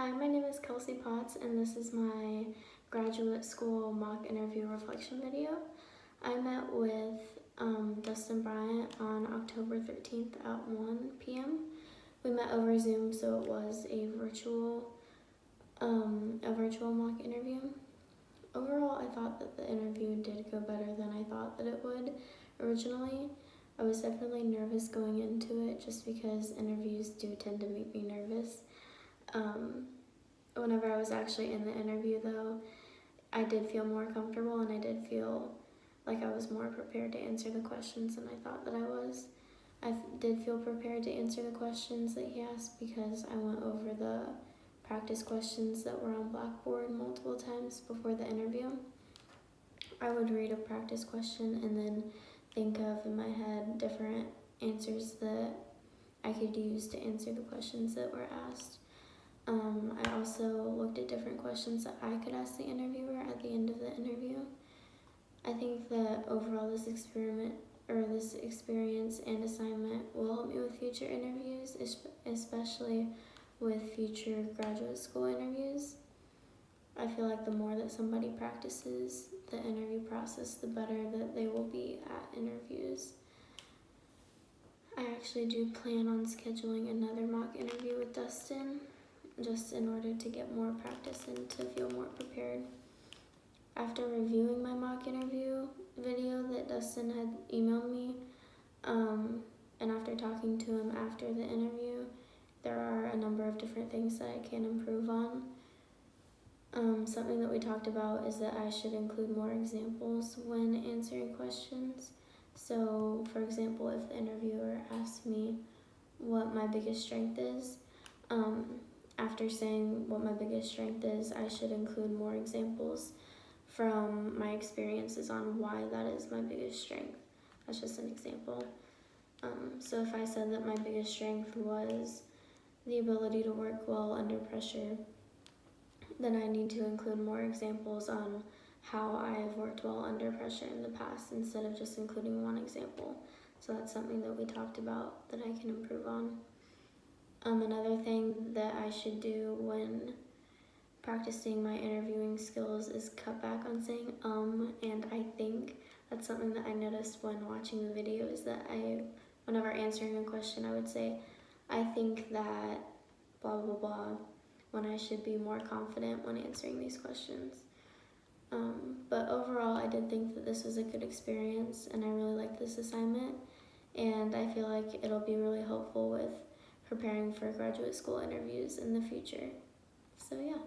Hi, my name is Kelsey Potts, and this is my graduate school mock interview reflection video. I met with Dustin Bryant on October 13th at 1 p.m. We met over Zoom, so it was a virtual mock interview. Overall, I thought that the interview did go better than I thought that it would originally. I was definitely nervous going into it just because interviews do tend to make me nervous. Whenever I was actually in the interview though, I did feel more comfortable and I did feel like I was more prepared to answer the questions than I thought that I was. I did feel prepared to answer the questions that he asked because I went over the practice questions that were on Blackboard multiple times before the interview. I would read a practice question and then think of in my head different answers that I could use to answer the questions that were asked. I also looked at different questions that I could ask the interviewer at the end of the interview. I think that overall this experience and assignment will help me with future interviews, especially with future graduate school interviews. I feel like the more that somebody practices the interview process, the better that they will be at interviews. I actually do plan on scheduling another mock interview with Dustin, just in order to get more practice and to feel more prepared. After reviewing my mock interview video that Dustin had emailed me, and after talking to him after the interview, there are a number of different things that I can improve on. Something that we talked about is that I should include more examples when answering questions. So, for example, if the interviewer asks me what my biggest strength is, after saying what my biggest strength is, I should include more examples from my experiences on why that is my biggest strength. That's just an example. So if I said that my biggest strength was the ability to work well under pressure, then I need to include more examples on how I have worked well under pressure in the past instead of just including one example. So that's something that we talked about that I can improve on. Another thing that I should do when practicing my interviewing skills is cut back on saying and I think. That's something that I noticed when watching the video, is that whenever answering a question, I would say, I think that blah blah blah, when I should be more confident when answering these questions. But overall, I did think that this was a good experience and I really liked this assignment, and I feel like it'll be really helpful with preparing for graduate school interviews in the future. So yeah.